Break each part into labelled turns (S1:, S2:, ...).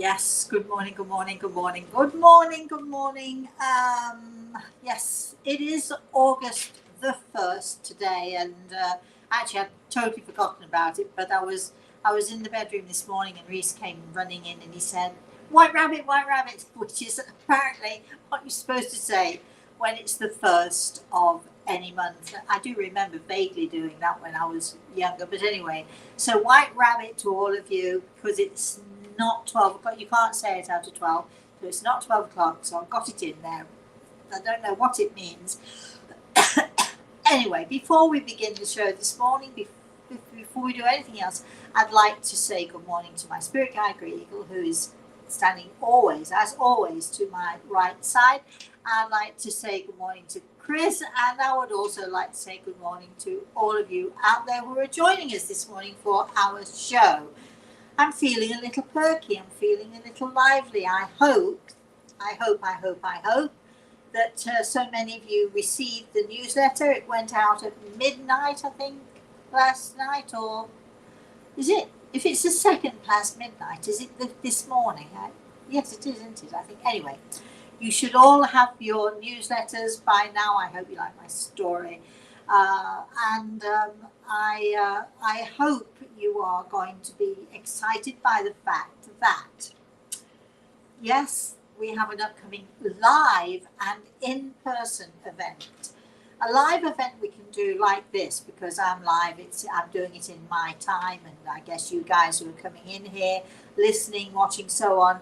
S1: Yes, good morning, good morning, good morning, good morning, good morning. Yes, it is August the 1st today, and actually I'd totally forgotten about it, but I was in the bedroom this morning and Reese came running in and he said, white rabbit, which is apparently what you're supposed to say when it's the first of any month. I do remember vaguely doing that when I was younger, but anyway, so white rabbit to all of you because it's not 12 o'clock. You can't say it out of 12, so it's not 12 o'clock, so I've got it in there. I don't know what it means. Anyway, before we begin the show this morning, before we do anything else, I'd like to say good morning to my spirit guide, Grey Eagle, who is standing always, as always, to my right side. I'd like to say good morning to Chris, and I would also like to say good morning to all of you out there who are joining us this morning for our show. I'm feeling a little perky. I'm feeling a little lively. I hope that so many of you received the newsletter. It went out at midnight, I think, last night, or is it? If it's the second past midnight, is it this morning? Yes, it is, isn't it? I think. Anyway, you should all have your newsletters by now. I hope you like my story. I hope you are going to be excited by the fact that, yes, we have an upcoming live and in-person event. A live event we can do like this because I'm live. I'm doing it in my time, and I guess you guys who are coming in here, listening, watching, so on,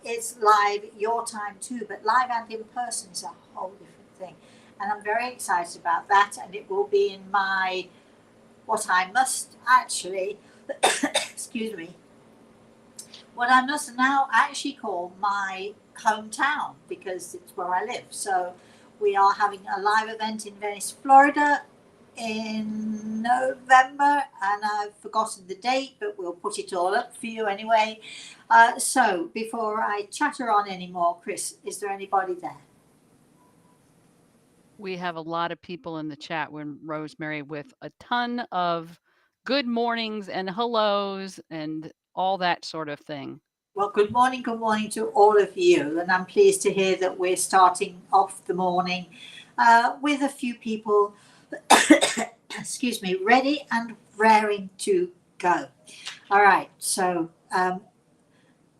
S1: it's live your time too. But live and in person is a whole different thing, and I'm very excited about that. And it will be in what I must actually, excuse me, what I must now actually call my hometown because it's where I live. So we are having a live event in Venice, Florida in November, and I've forgotten the date, but we'll put it all up for you anyway. So before I chatter on anymore, Chris, is there anybody there?
S2: We have a lot of people in the chat when Rosemary with a ton of good mornings and hellos and all that sort of thing.
S1: Well, good morning to all of you, and I'm pleased to hear that we're starting off the morning with a few people, excuse me, ready and raring to go. All right, so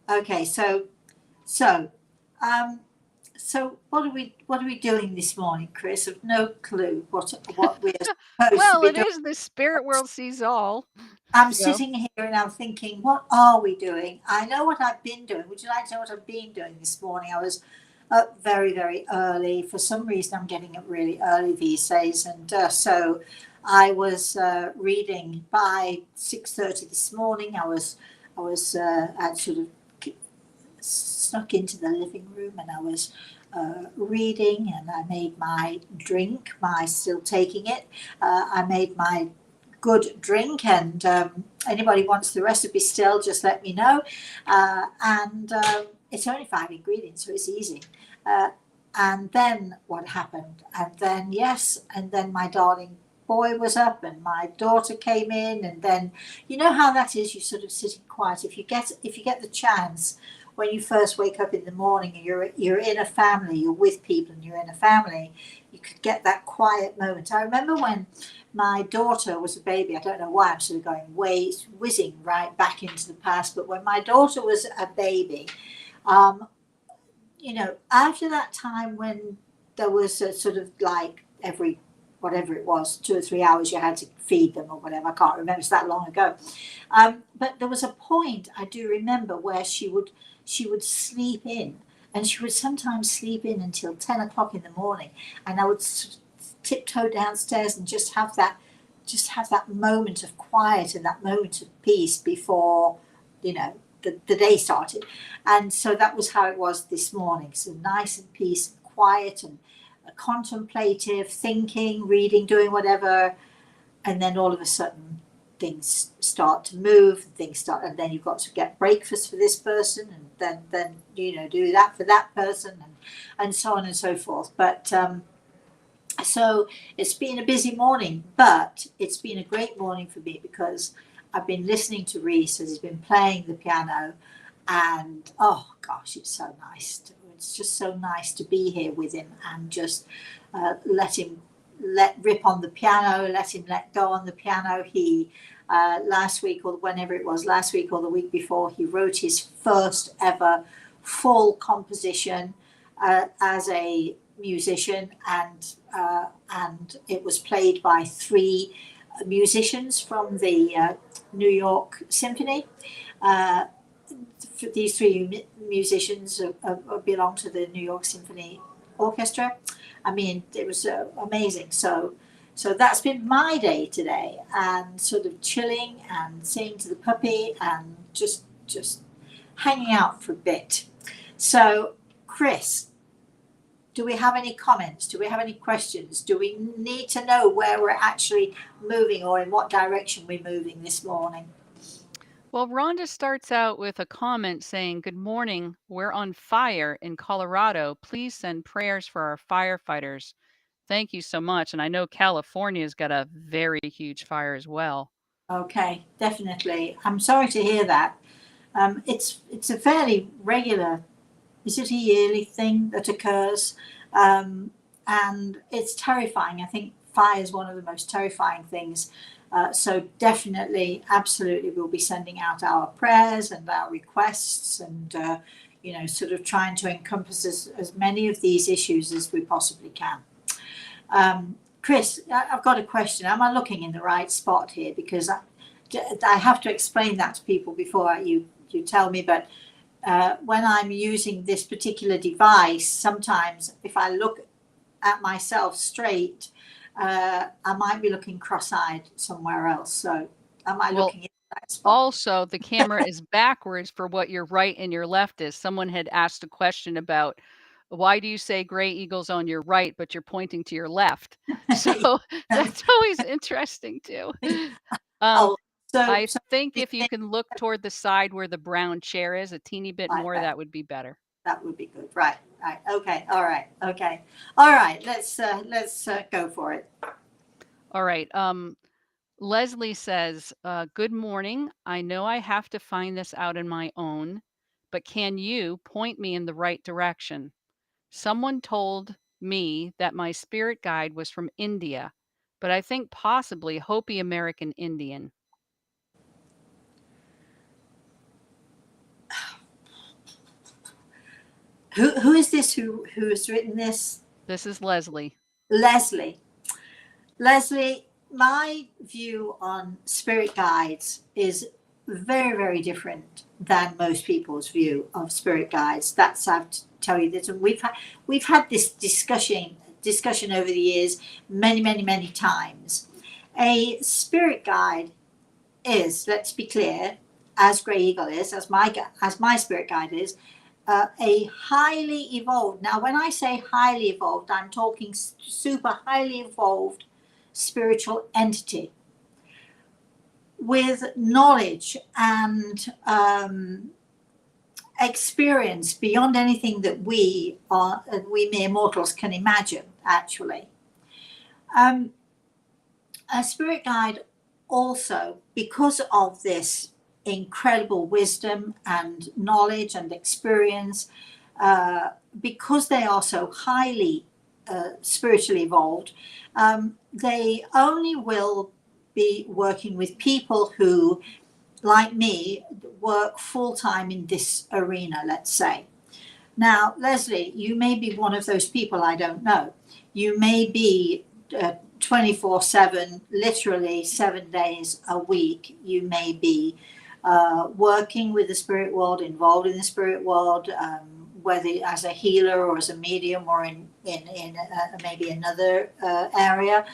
S1: okay, so um, so what are we doing this morning, Chris? I've no clue what we're supposed to
S2: Well,
S1: be
S2: it
S1: doing.
S2: is the spirit world sees all.
S1: I'm
S2: You know,
S1: sitting here and I'm thinking, what are we doing? I know what I've been doing. Would you like to know what I've been doing this morning? I was up very, very early. For some reason, I'm getting up really early these days, and so I was reading by 6:30 this morning. I sort of snuck into the living room and I was reading, and I made my drink. My still taking it. I made my good drink, and anybody wants the recipe still, just let me know. And it's only 5 ingredients, so it's easy. Uh, and then what happened? And then yes, and then my darling boy was up, and my daughter came in, and then you know how that is. You sort of sitting quiet. If you get the chance when you first wake up in the morning and you're in a family, you're with people, and you're in a family, you could get that quiet moment. I remember when my daughter was a baby. I don't know why I'm sort of going whizzing right back into the past, but when my daughter was a baby, um, after that time when there was a sort of like every whatever it was, 2 or 3 hours you had to feed them or whatever. I can't remember. It's that long ago. But there was a point I do remember where she would sleep in, and she would sometimes sleep in until 10 o'clock in the morning, and I would tiptoe downstairs and just have that moment of quiet and that moment of peace before the day started. And so that was how it was this morning. So nice and peace, quiet, and contemplative, thinking, reading, doing whatever. And then all of a sudden things start to move, and then you've got to get breakfast for this person, and then do that for that person, and so on and so forth. But so it's been a busy morning, but it's been a great morning for me because I've been listening to Reese as he's been playing the piano, And oh gosh, it's so nice. It's just so nice to be here with him and just let him let rip on the piano, let him let go on the piano. He last week or whenever it was, last week or the week before, he wrote his first ever full composition as a musician, and it was played by three musicians from the New York Symphony. Uh, these three musicians belong to the New York Symphony Orchestra. I mean, it was amazing. So that's been my day today, and sort of chilling and singing to the puppy and just hanging out for a bit. So, Chris, do we have any comments? Do we have any questions? Do we need to know where we're actually moving or in what direction we're moving this morning?
S2: Well, Rhonda starts out with a comment saying, "Good morning. We're on fire in Colorado. Please send prayers for our firefighters. Thank you so much." And I know California's got a very huge fire as well.
S1: Okay, definitely. I'm sorry to hear that. It's a fairly regular, is it a yearly thing that occurs? And it's terrifying. I think fire is one of the most terrifying things. So definitely, absolutely, we'll be sending out our prayers and our requests, and sort of trying to encompass as many of these issues as we possibly can. Chris, I've got a question. Am I looking in the right spot here? Because I have to explain that to people before you tell me. But when I'm using this particular device, sometimes if I look at myself straight, I might be looking cross-eyed somewhere else. So am I looking in the right spot?
S2: Also, the camera is backwards for what your right and your left is. Someone had asked a question about, why do you say gray eagles on your right, but you're pointing to your left? So that's always interesting too. Um,
S1: Oh, so
S2: I think if you can look toward the side where the brown chair is a teeny bit
S1: Like
S2: more,
S1: that.
S2: that would be better.
S1: That would be good. Right. Okay. All right. Okay. All right. Let's go for it.
S2: All right. Leslie says, "Good morning. I know I have to find this out on my own, but can you point me in the right direction? Someone told me that my spirit guide was from India, but I think possibly Hopi American Indian."
S1: Who is this? Who has written this?
S2: This is Leslie.
S1: Leslie. Leslie, my view on spirit guides is very, very different than most people's view of spirit guides. That's I have to tell you this, and we've had this discussion over the years many, many, many times. A spirit guide is, let's be clear, as Grey Eagle is, as my spirit guide is, a highly evolved. Now, when I say highly evolved, I'm talking super highly evolved spiritual entity with knowledge and experience beyond anything that we mere mortals can imagine. Actually, a spirit guide also, because of this incredible wisdom and knowledge and experience, because they are so highly spiritually evolved, they only will be working with people who, like me, work full time in this arena, let's say. Now, Leslie, you may be one of those people, I don't know. You may be 24/7, literally 7 days a week. You may be working with the spirit world, involved in the spirit world, whether as a healer or as a medium or in maybe another area.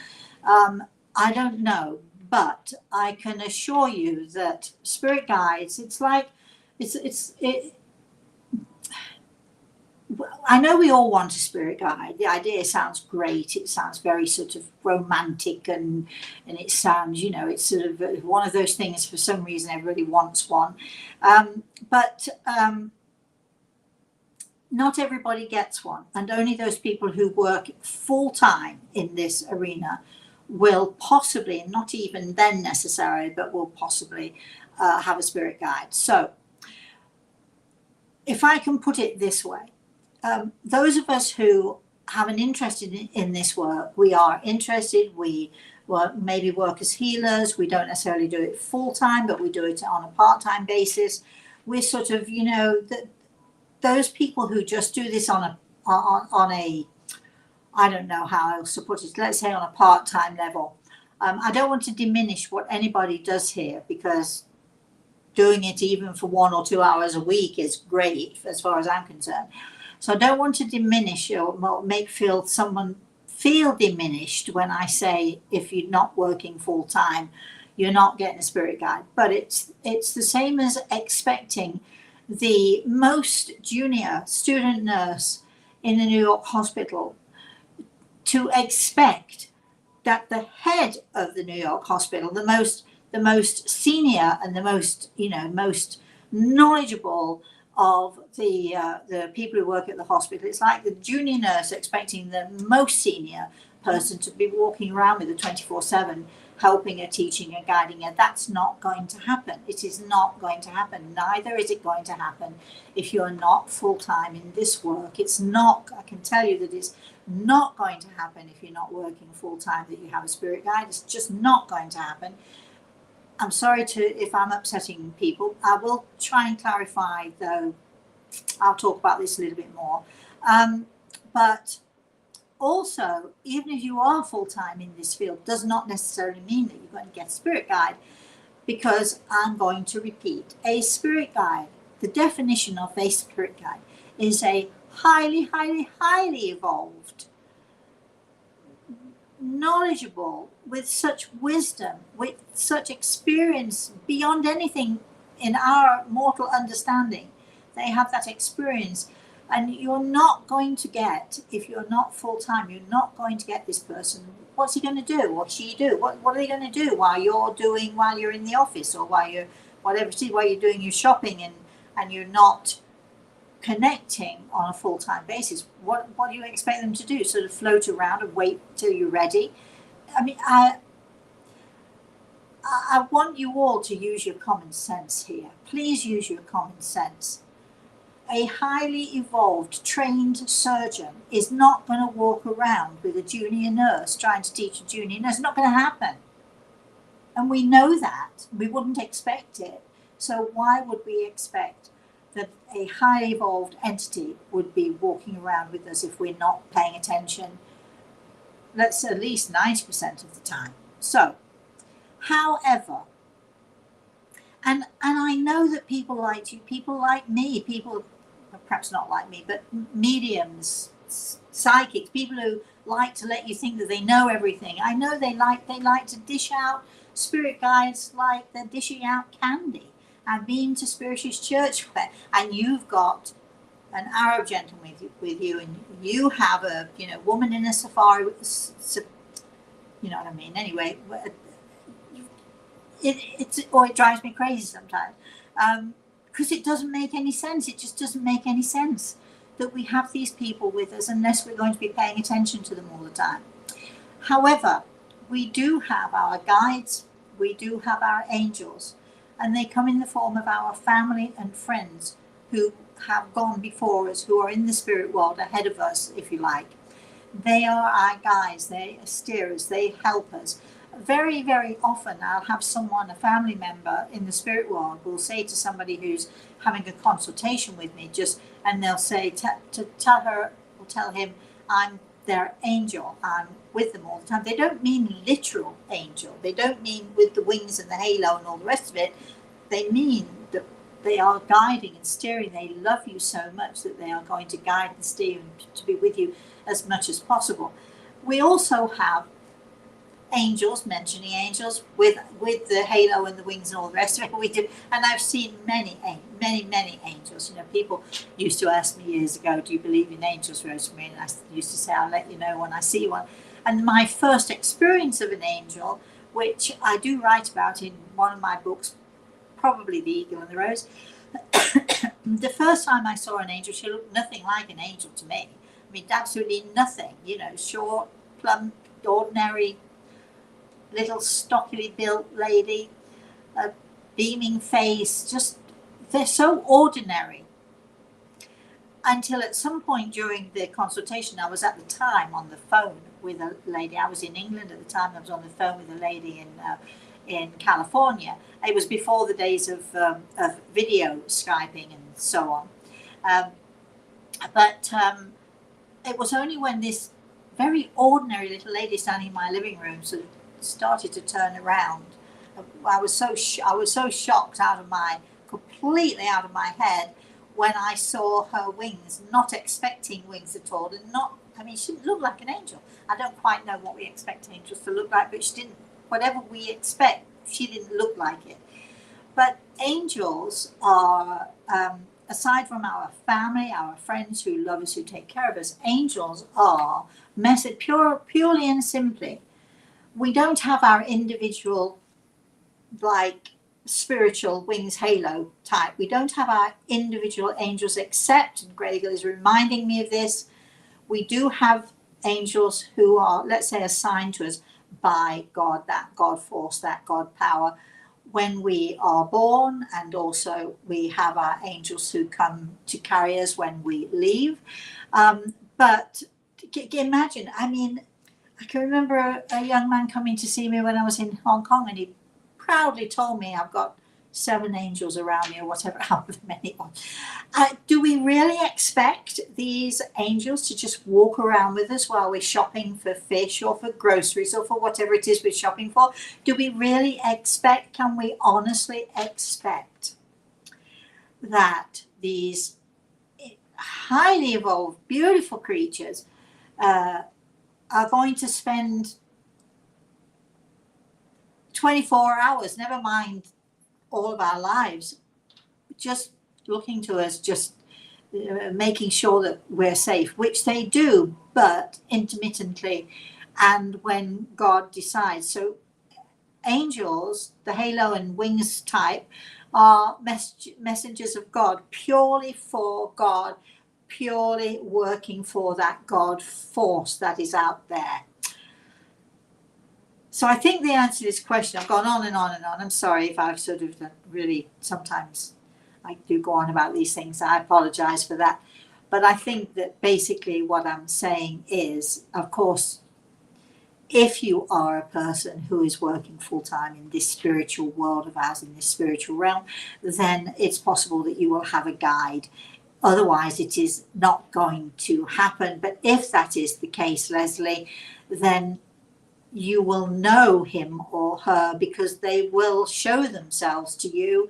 S1: I don't know, but I can assure you that spirit guides, it's like, I know we all want a spirit guide. The idea sounds great. It sounds very sort of romantic, and it sounds, it's sort of one of those things. For some reason, everybody wants one, but not everybody gets one, and only those people who work full time in this arena will possibly, not even then necessarily, but will possibly have a spirit guide. So if I can put it this way, those of us who have an interest in this work, we are interested, we maybe work as healers, we don't necessarily do it full time, but we do it on a part-time basis. We're sort of, those people who just do this on a, I don't know how else to put it, let's say on a part-time level. I don't want to diminish what anybody does here, because doing it even for 1 or 2 hours a week is great as far as I'm concerned. So I don't want to diminish or make someone feel diminished when I say, if you're not working full time, you're not getting a spirit guide. But it's the same as expecting the most junior student nurse in a New York hospital to expect that the head of the New York hospital, the most senior and the most knowledgeable of the people who work at the hospital. It's like the junior nurse expecting the most senior person to be walking around with a 24/7, helping her, teaching her, guiding her. That's not going to happen. It is not going to happen. Neither is it going to happen if you're not full-time in this work. It's not, I can tell you that it's not going to happen if you're not working full-time, that you have a spirit guide. It's just not going to happen. I'm sorry if I'm upsetting people. I will try and clarify, though. I'll talk about this a little bit more. But also, even if you are full-time in this field, does not necessarily mean that you're going to get a spirit guide, because I'm going to repeat. A spirit guide, the definition of a spirit guide, is a highly, highly, highly evolved, knowledgeable, with such wisdom, with such experience beyond anything in our mortal understanding. They have that experience, and you're not going to get, if you're not full-time, you're not going to get this person. What's he going to do? What's she do? What are they going to do while you're in the office, or while you're doing your shopping, and you're not connecting on a full-time basis? What do you expect them to do? Sort of float around and wait till you're ready? I mean, I want you all to use your common sense here. Please use your common sense. A highly evolved, trained surgeon is not going to walk around with a junior nurse trying to teach a junior nurse. It's not going to happen. And we know that. We wouldn't expect it. So why would we expect that a highly evolved entity would be walking around with us if we're not paying attention? That's at least 90% of the time. So, however, and I know that people like you, people like me, people perhaps not like me, but mediums, psychics, people who like to let you think that they know everything. I know they like to dish out spirit guides like they're dishing out candy. I've been to Spiritualist Church, and you've got an Arab gentleman with you, and you have a woman in a safari with, you know what I mean. Anyway, it drives me crazy sometimes, because it doesn't make any sense. It just doesn't make any sense that we have these people with us unless we're going to be paying attention to them all the time. However, we do have our guides, we do have our angels, and they come in the form of our family and friends who have gone before us, who are in the spirit world ahead of us, if you like. They are our guides, they steer us, they help us. Very, very often I'll have someone, a family member in the spirit world, will say to somebody who's having a consultation with me, and they'll say, tell her or tell him, I'm their angel, I'm with them all the time. They don't mean literal angel. They don't mean with the wings and the halo and all the rest of it. They mean that they are guiding and steering. They love you so much that they are going to guide and steer you to be with you as much as possible. We also have angels, mentioning angels, with the halo and the wings and all the rest of it. We do, and I've seen many angels. People used to ask me years ago, "Do you believe in angels, Rosemary?" And I used to say, "I'll let you know when I see one." And my first experience of an angel, which I do write about in one of my books, probably The Eagle and the Rose. The first time I saw an angel, she looked nothing like an angel to me. I mean, absolutely nothing. Short, plump, ordinary, little stockily built lady, a beaming face. Just, they're so ordinary. until at some point during the consultation, I was at the time on the phone with a lady. I was in England at the time. I was on the phone with a lady in California. It was before the days of video Skyping and so on. But it was only when this very ordinary little lady standing in my living room sort of started to turn around. I was so shocked, completely out of my head, when I saw her wings, not expecting wings at all, and she didn't look like an angel. I don't quite know what we expect angels to look like, but she didn't. Whatever we expect, she didn't look like it. But angels are, aside from our family, our friends who love us, who take care of us, angels are purely and simply. We don't have our individual, like, spiritual wings halo type. We don't have our individual angels, except, and Greg is reminding me of this, we do have angels who are, let's say, assigned to us by God, that God force, that God power, when we are born, and also we have our angels who come to carry us when we leave. But imagine, I can remember a young man coming to see me when I was in Hong Kong, and he proudly told me, I've got 7 angels around me, or whatever, however many. Do we really expect these angels to just walk around with us while we're shopping for fish or for groceries or for whatever it is we're shopping for? Do we really expect, can we honestly expect that these highly evolved, beautiful creatures are going to spend 24 hours, never mind all of our lives, just looking to us, just making sure that we're safe, which they do, but intermittently, and when God decides. So angels, the halo and wings type, are messengers of God, purely for God, purely working for that God force that is out there. So I think the answer to this question, I've gone on and on and on. I'm sorry if I've sort of really, sometimes I do go on about these things. I apologize for that. But I think that basically what I'm saying is, of course, if you are a person who is working full time in this spiritual world of ours, in this spiritual realm, then it's possible that you will have a guide. Otherwise, it is not going to happen. But if that is the case, Leslie, then you will know him or her, because they will show themselves to you.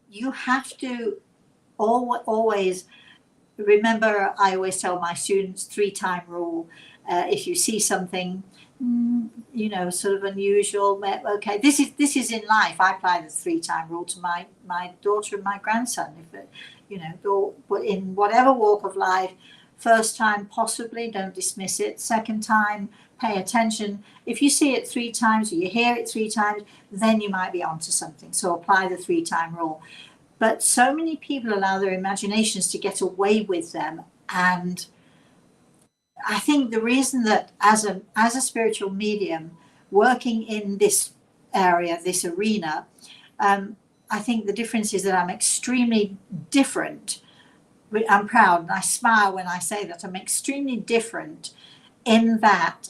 S1: You have to always remember, I always tell my students, 3-time rule. If you see something, sort of unusual, okay, this is in life. I apply the 3-time rule to my daughter and my grandson. If in whatever walk of life, first time, possibly don't dismiss it. Second time, pay attention. If you see it 3 times or you hear it 3 times, then you might be onto something. So apply the 3-time rule. But so many people allow their imaginations to get away with them. And I think the reason that as a spiritual medium working in this area, this arena, I think the difference is that I'm extremely different. I'm proud and I smile when I say that. I'm extremely different in that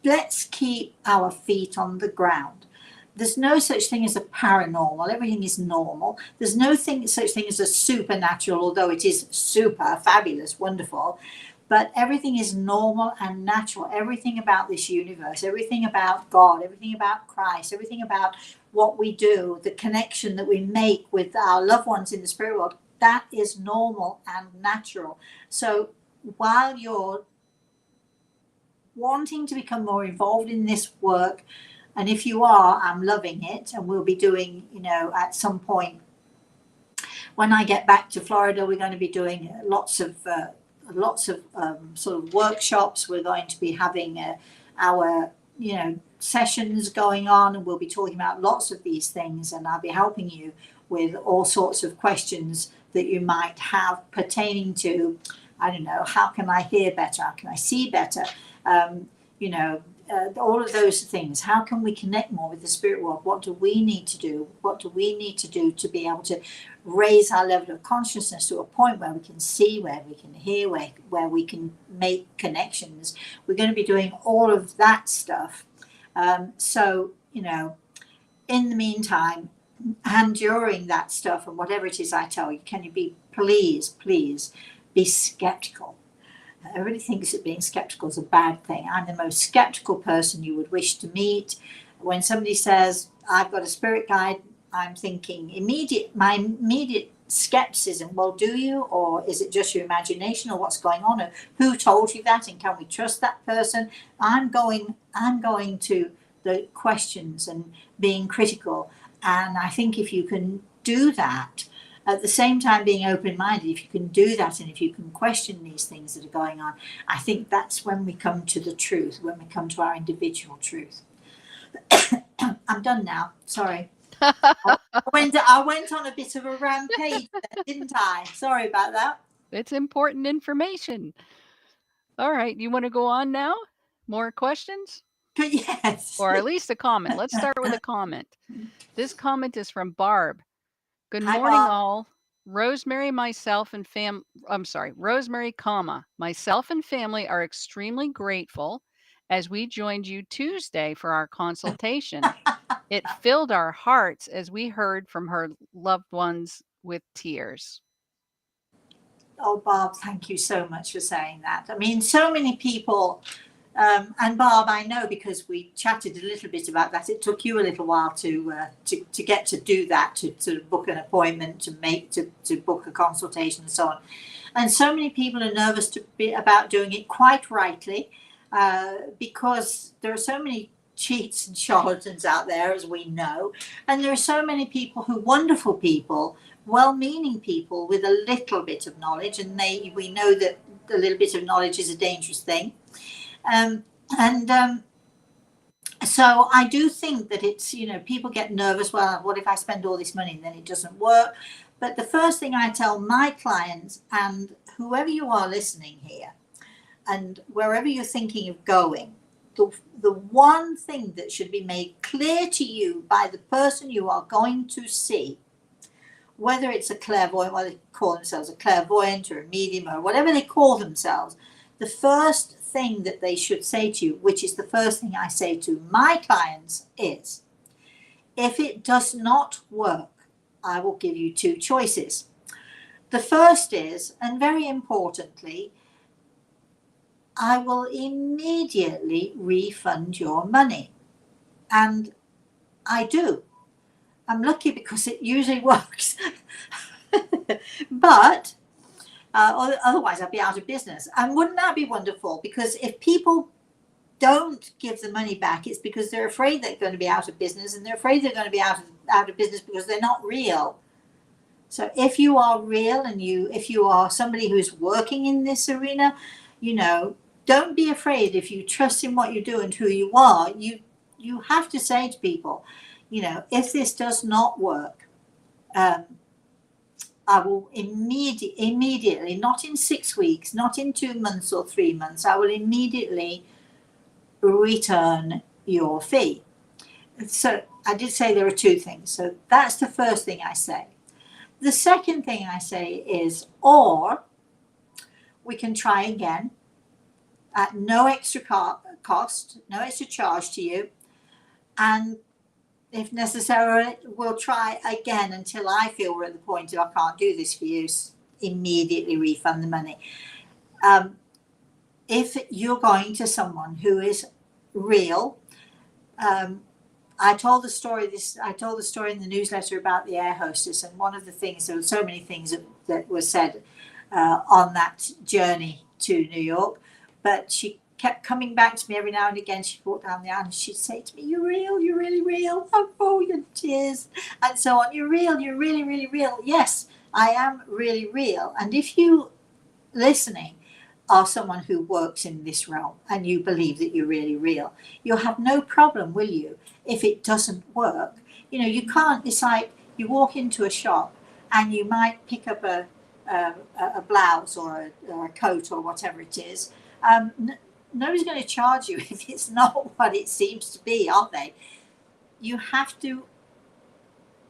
S1: let's keep our feet on the ground. There's no such thing as a paranormal. Everything is normal. There's no such thing as a supernatural, although it is super, fabulous, wonderful. But everything is normal and natural. Everything about this universe, everything about God, everything about Christ, everything about what we do, the connection that we make with our loved ones in the spirit world, that is normal and natural. So while you're wanting to become more involved in this work, and if you are, I'm loving it, and we'll be doing, at some point when I get back to Florida, we're going to be doing lots of sort of workshops. We're going to be having our sessions going on, and we'll be talking about lots of these things, and I'll be helping you with all sorts of questions that you might have pertaining to, I don't know, how can I hear better? How can I see better? all of those things. How can we connect more with the spirit world? What do we need to do? What do we need to do to be able to raise our level of consciousness to a point where we can see, where we can hear, where we can make connections? We're going to be doing all of that stuff. So, in the meantime, and during that stuff and whatever it is I tell you, can you be, please be skeptical. Everybody thinks that being skeptical is a bad thing. I'm the most skeptical person you would wish to meet. When somebody says, I've got a spirit guide, I'm thinking my immediate skepticism, well, do you? Or is it just your imagination, or what's going on? Or who told you that? And can we trust that person? I'm going to the questions and being critical. And I think if you can do that, at the same time being open-minded, if you can do that and if you can question these things that are going on, I think that's when we come to the truth, when we come to our individual truth. I'm done now. Sorry. I went on a bit of a rampage there, didn't I? Sorry about that.
S2: It's important information. All right. You want to go on now? More questions?
S1: But yes.
S2: Or at least a comment. Let's start with a comment. This comment is from Barb. Good
S1: Hi,
S2: morning,
S1: Bob.
S2: all. Rosemary, myself, and Rosemary, myself and family are extremely grateful as we joined you Tuesday for our consultation. It filled our hearts as we heard from her loved ones with tears.
S1: Oh, Bob, thank you so much for saying that. I mean, so many people, and Bob, I know because we chatted a little bit about that. It took you a little while to get to do that, to book an appointment, to book a consultation, and so on. And so many people are nervous about doing it, quite rightly, because there are so many cheats and charlatans out there, as we know, and there are so many people wonderful people, well-meaning people with a little bit of knowledge, and we know that a little bit of knowledge is a dangerous thing. So I do think that it's, people get nervous. Well, what if I spend all this money and then it doesn't work? But the first thing I tell my clients, and whoever you are listening here, and wherever you're thinking of going, the one thing that should be made clear to you by the person you are going to see, whether it's a clairvoyant, whether they call themselves a clairvoyant or a medium or whatever they call themselves, the first thing that they should say to you, which is the first thing I say to my clients, is, if it does not work, I will give you two choices. The first is, and very importantly, I will immediately refund your money. And I do. I'm lucky because it usually works. But otherwise I'd be out of business. And wouldn't that be wonderful? Because if people don't give the money back, it's because they're afraid they're going to be out of business, and they're afraid they're going to be out of business because they're not real. So if you are real, and if you are somebody who's working in this arena, don't be afraid. If you trust in what you do and who you are, you have to say to people, if this does not work, I will immediately, not in 6 weeks, not in 2 months or 3 months, I will immediately return your fee. So I did say there are two things. So that's the first thing I say. The second thing I say is, or we can try again at no extra cost, no extra charge to you, and if necessary, we'll try again until I feel we're at the point of I can't do this for you, immediately refund the money. If you're going to someone who is real, I told the story in the newsletter about the air hostess, and one of the things, there were so many things that were said on that journey to New York, but she kept coming back to me every now and again. She'd walk down the aisle and she'd say to me, "You're real, you're really real." Oh, your tears, and so on. You're real, you're really, really real. Yes, I am really real. And if you listening are someone who works in this realm and you believe that you're really real, you'll have no problem, will you, if it doesn't work? You can't decide. You walk into a shop and you might pick up a blouse or a coat or whatever it is. nobody's going to charge you if it's not what it seems to be, are they? You have to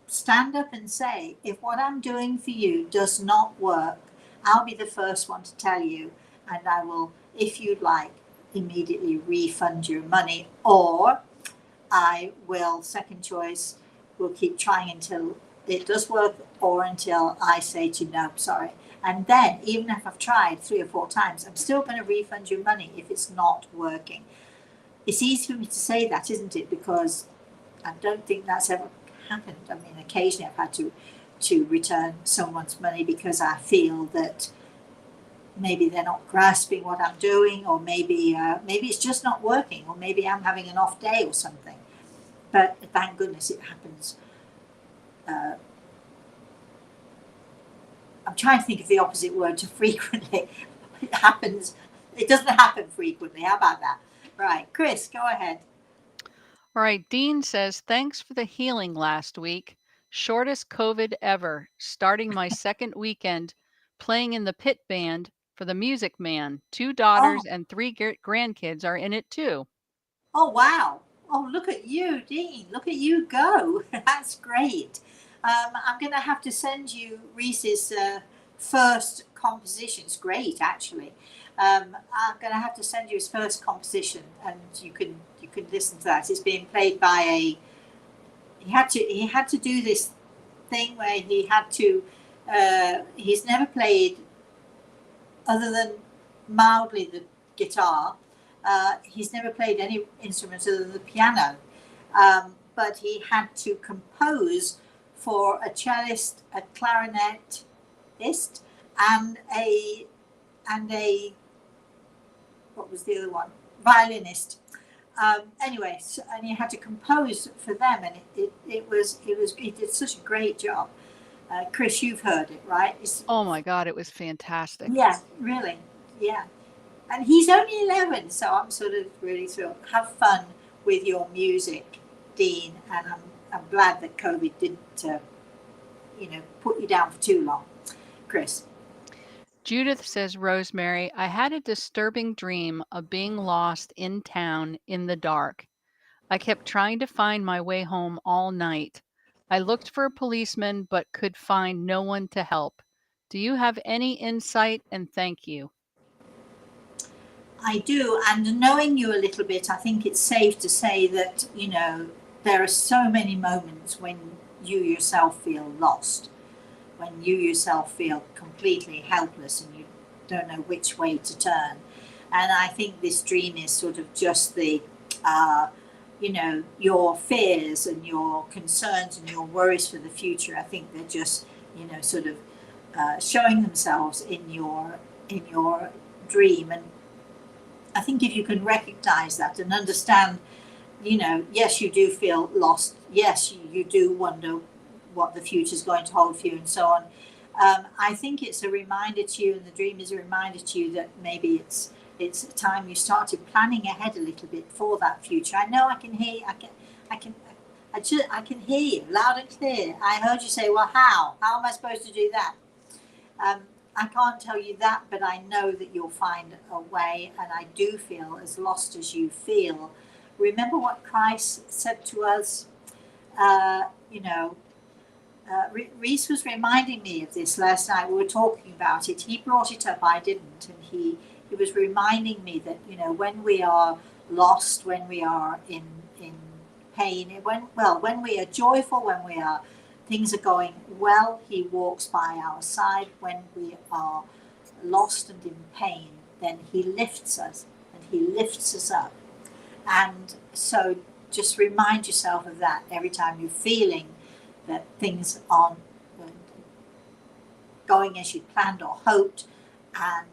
S1: stand up and say, if what I'm doing for you does not work, I'll be the first one to tell you, and I will, if you'd like, immediately refund your money, or I will, second choice, will keep trying until it does work, or until I say to you, no, sorry. And then, even if I've tried 3 or 4 times, I'm still going to refund your money if it's not working. It's easy for me to say that, isn't it? Because I don't think that's ever happened. I mean, occasionally I've had to return someone's money because I feel that maybe they're not grasping what I'm doing, or maybe it's just not working, or maybe I'm having an off day or something. But thank goodness it happens. I'm trying to think of the opposite word to frequently. It happens. It doesn't happen frequently. How about that? Right, Chris, go ahead.
S2: All right, Dean says, thanks for the healing last week. Shortest COVID ever. Starting my second weekend playing in the pit band for the Music Man. 2 daughters
S1: Oh,
S2: and 3 grandkids are in it too.
S1: oh wow. Oh, look at you, Dean. Look at you go. That's great. I'm going to have to send you Reese's first composition. It's great, actually. I'm going to have to send you his first composition, and you can listen to that. It's being played by a. He had to do this thing where he had to. He's never played other than mildly the guitar. He's never played any instruments other than the piano. But he had to compose for a cellist, a clarinetist, and a what was the other one? Violinist. Anyway, so, and he had to compose for them, and he did such a great job. Chris, you've heard it, right?
S2: Oh my God, it was fantastic.
S1: Yeah, really, yeah. And he's only 11, so I'm sort of really thrilled. Have fun with your music, Dean, and I'm glad that COVID didn't, put you down for too long. Chris.
S2: Judith says, Rosemary, I had a disturbing dream of being lost in town in the dark. I kept trying to find my way home all night. I looked for a policeman but could find no one to help. Do you have any insight? And thank you.
S1: I do, and knowing you a little bit, I think it's safe to say that, there are so many moments when you yourself feel lost, when you yourself feel completely helpless and you don't know which way to turn. And I think this dream is sort of just your fears and your concerns and your worries for the future. I think they're just, sort of showing themselves in your dream. And I think if you can recognize that and understand, yes, you do feel lost. Yes, you do wonder what the future is going to hold for you and so on. I think it's a reminder to you, and the dream is a reminder to you that maybe it's time you started planning ahead a little bit for that future. I know I can hear you. I can hear you loud and clear. I heard you say, well, how am I supposed to do that? I can't tell you that, but I know that you'll find a way, and I do feel as lost as you feel. Remember what Christ said to us. Reese was reminding me of this last night. We were talking about it. He brought it up, I didn't, and he was reminding me that when we are lost, when we are in pain, when we are joyful, when we are things are going well, he walks by our side. When we are lost and in pain, then he lifts us, and he lifts us up. And so just remind yourself of that every time you're feeling that things aren't going as you planned or hoped, and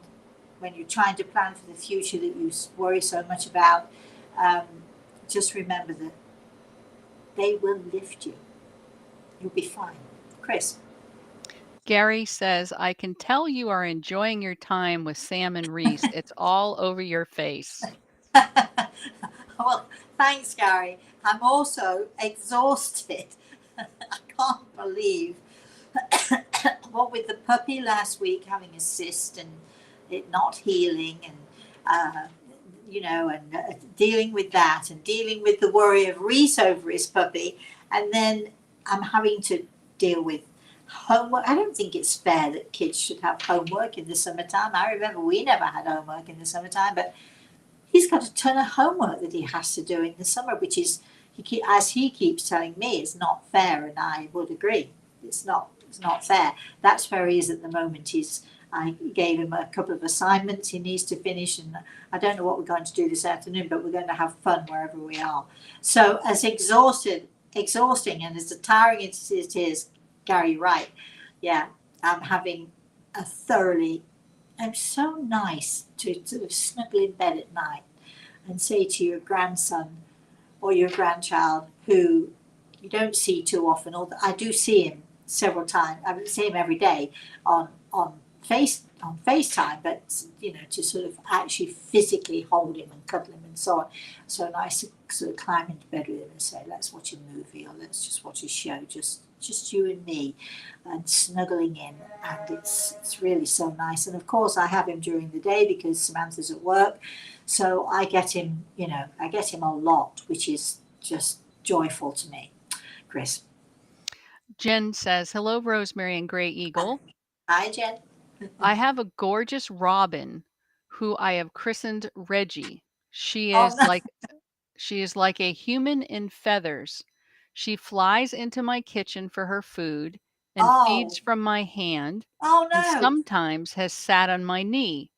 S1: when you're trying to plan for the future that you worry so much about, just remember that they will lift you. You'll be fine. Chris.
S2: Gary says, I can tell you are enjoying your time with Sam and Reese. It's all over your face.
S1: Well, thanks, Gary. I'm also exhausted. I can't believe what with the puppy last week having a cyst and it not healing, and and dealing with that and dealing with the worry of Reese over his puppy. And then I'm having to deal with homework. I don't think it's fair that kids should have homework in the summertime. I remember we never had homework in the summertime, but he's got a ton of homework that he has to do in the summer, which is, as he keeps telling me, is not fair, and I would agree. It's not fair. That's where he is at the moment. I gave him a couple of assignments he needs to finish, and I don't know what we're going to do this afternoon, but we're going to have fun wherever we are. So as exhausting and as tiring as it is, Gary, right? Yeah, I'm having a thoroughly. I'm so nice to sort of snuggle in bed at night and say to your grandson or your grandchild who you don't see too often, or I do see him several times. I see him every day on FaceTime, but to sort of actually physically hold him and cuddle him and so on. So nice to sort of climb into bed with him and say, let's watch a movie or let's just watch a show, just you and me, and snuggling in, and it's really so nice. And of course I have him during the day because Samantha's at work, so I get him a lot, which is just joyful to me. Chris.
S2: Jen says, hello, Rosemary and Gray Eagle.
S1: Hi, Jen.
S2: I have a gorgeous robin who I have christened Reggie. She
S1: Oh
S2: is
S1: no.
S2: like a human in feathers. She flies into my kitchen for her food and feeds
S1: Oh.
S2: from my hand
S1: Oh
S2: and
S1: no.
S2: sometimes has sat on my knee.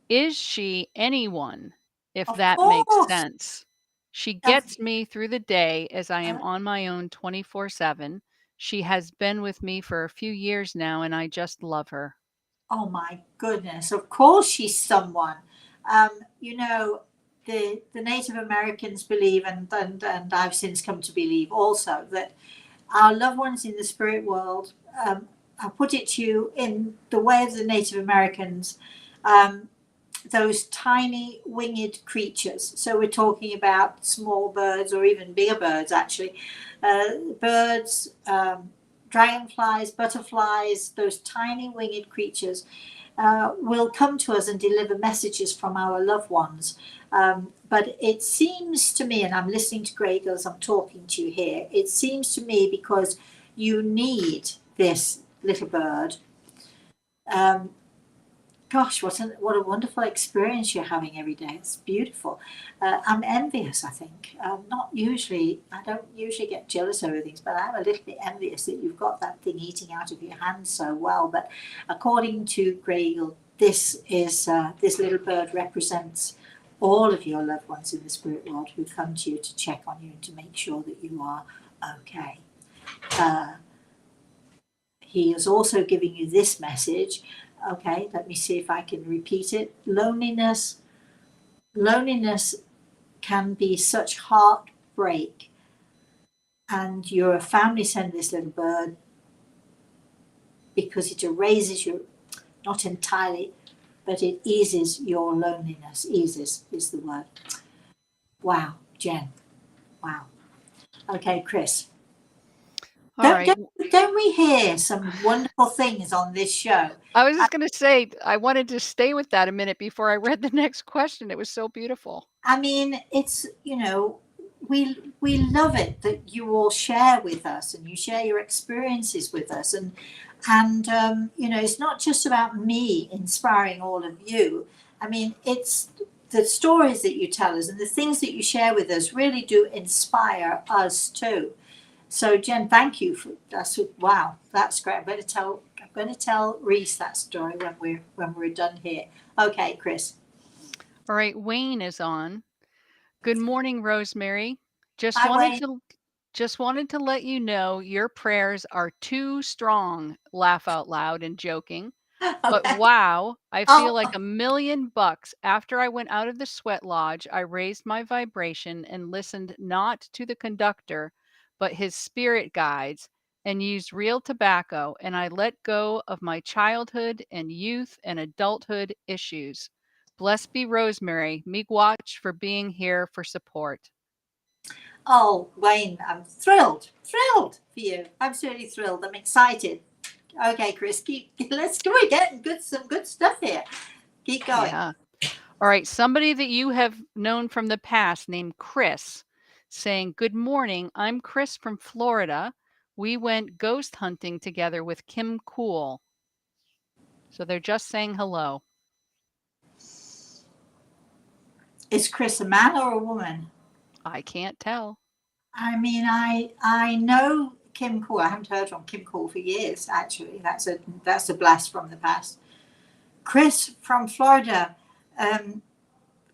S2: Is she anyone, if
S1: Of
S2: that makes
S1: course.
S2: sense? She
S1: Of,
S2: gets me through the day as I am
S1: uh,
S2: on my own 24/7. She has been with me for a few years now, and I just love her.
S1: oh my goodness. Of course she's someone. Um, you know, the Native Americans believe, and I've since come to believe also, that our loved ones in the spirit world, I put it to you in the way of the Native Americans, um, those tiny winged creatures. So we're talking about small birds or even bigger birds, actually. Birds, dragonflies, butterflies, those tiny winged creatures will come to us and deliver messages from our loved ones. But it seems to me, and I'm listening to Greg as I'm talking to you here, it seems to me because you need this little bird. Um, Gosh, what a wonderful experience you're having every day. It's beautiful. I'm envious, I think. I don't usually get jealous over things, but I'm a little bit envious that you've got that thing eating out of your hand so well. But according to Gregel, this little bird represents all of your loved ones in the spirit world who come to you to check on you and to make sure that you are okay. Uh, he is also giving you this message. Okay, let me see if I can repeat it. Loneliness can be such heartbreak, and your family send this little bird because it erases your, not entirely, but it eases your loneliness. Eases is the word. Wow, Jen. Wow. Okay, Chris.
S2: All right.
S1: Don't we hear some wonderful things on this show?
S2: I was just going to say, I wanted to stay with that a minute before I read the next question. It was so beautiful.
S1: I mean, it's, we love it that you all share with us and you share your experiences with us, and it's not just about me inspiring all of you. I mean, it's the stories that you tell us and the things that you share with us really do inspire us too. So Jen, thank you for wow, that's great. I'm going to tell Reese that story when we're done here. Okay, Chris.
S2: All right. Wayne is on. Good morning, Rosemary. Just
S1: Hi,
S2: wanted
S1: Wayne.
S2: to just wanted to let you know your prayers are too strong. Laugh out loud and joking. But
S1: Okay.
S2: wow, I feel
S1: Oh,
S2: like $1,000,000. After I went out of the sweat lodge, I raised my vibration and listened not to the conductor, but his spirit guides and used real tobacco, and I let go of my childhood and youth and adulthood issues. Blessed be Rosemary. Miigwech for being here for support.
S1: oh, Wayne, I'm thrilled for you. Absolutely thrilled. I'm excited. Okay, Chris, we're getting some good stuff here. Keep going.
S2: Yeah. All right, somebody that you have known from the past named Chris saying, "Good morning, I'm Chris from Florida. We went ghost hunting together with Kim Cool." So they're just saying hello.
S1: Is Chris a man or a woman?
S2: I can't tell.
S1: I mean, I know Kim Cool. I haven't heard from Kim Cool for years. Actually, that's a blast from the past. Chris from Florida. Um,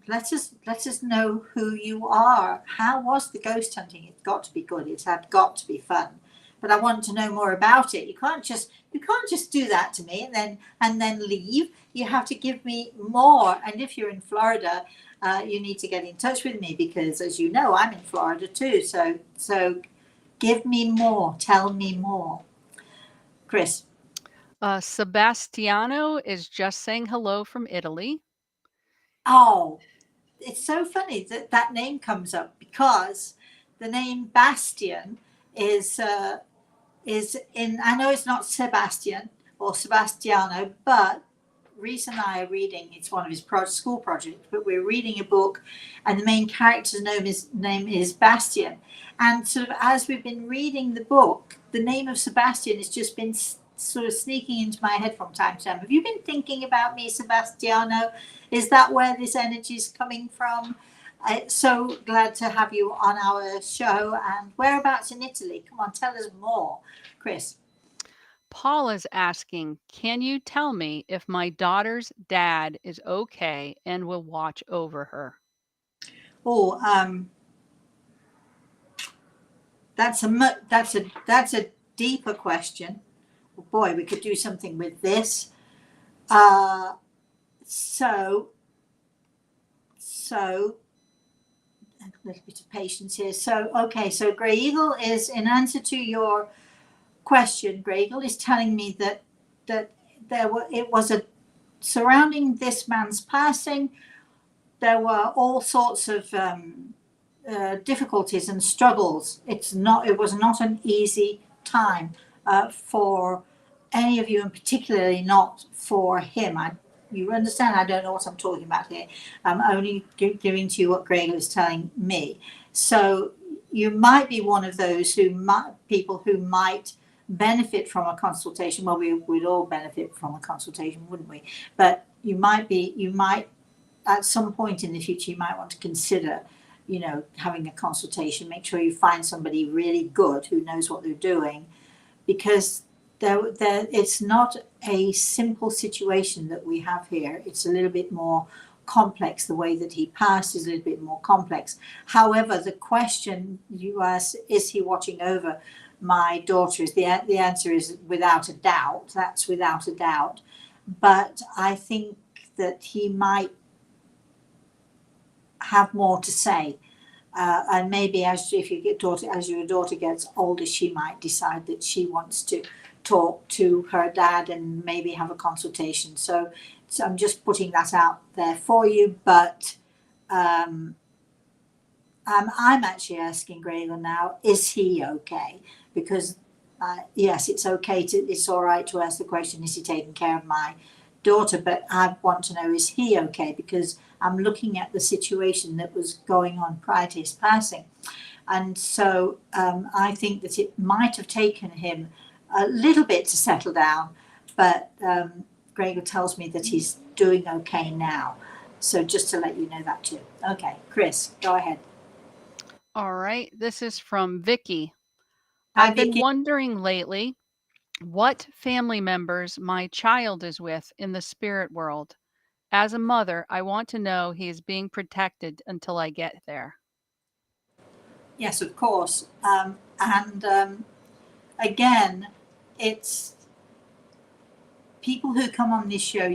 S1: let us know who you are. How was the ghost hunting? It's got to be good. It's had got to be fun. But I want to know more about it. You can't just do that to me and then leave. You have to give me more. And if you're in Florida, you need to get in touch with me because, as you know, I'm in Florida too. So give me more. Tell me more, Chris.
S2: Sebastiano is just saying hello from Italy.
S1: Oh, it's so funny that that name comes up because the name Bastian is in. I know it's not Sebastian or Sebastiano, but Reese and I are reading. It's one of his school projects, but we're reading a book, and the main character's name is Bastian. And sort of as we've been reading the book, the name of Sebastian has just been sort of sneaking into my head from time to time. Have you been thinking about me, Sebastiano? Is that where this energy is coming from? So glad to have you on our show. And whereabouts in Italy? Come on, tell us more, Chris.
S2: Paul is asking, "Can you tell me if my daughter's dad is okay and will watch over her?"
S1: Oh, that's a deeper question. Oh boy, we could do something with this. Uh, so so a little bit of patience here. So okay, so Grey Eagle is in answer to your question. Grey Eagle is telling me that it was a surrounding this man's passing. There were all sorts of difficulties and struggles. It was not an easy time for any of you, and particularly not for him. You understand? I don't know what I'm talking about here. I'm only giving to you what Greg is telling me. So you might be one of those people who might benefit from a consultation. Well, we'd all benefit from a consultation, wouldn't we? But you might at some point in the future, you might want to consider, having a consultation. Make sure you find somebody really good who knows what they're doing, because it's not a simple situation that we have here. It's a little bit more complex. The way that he passed is a little bit more complex. However, the question you ask, is he watching over my daughter? The answer is without a doubt. That's without a doubt. But I think that he might have more to say. And maybe as your daughter gets older, she might decide that she wants to talk to her dad and maybe have a consultation. So I'm just putting that out there for you. But I'm actually asking Graylin now: is he okay? Because yes, it's okay it's all right to ask the question: is he taking care of my daughter? But I want to know: is he okay? Because I'm looking at the situation that was going on prior to his passing. And so I think that it might have taken him a little bit to settle down, but Gregor tells me that he's doing okay now. So just to let you know that too. Okay, Chris, go ahead.
S2: All right, this is from Vicky.
S1: Hi,
S2: "I've been
S1: Vicky.
S2: wondering lately what family members my child is with in the spirit world. As a mother, I want to know he is being protected until I get there."
S1: Yes, of course. And again, it's people who come on this show.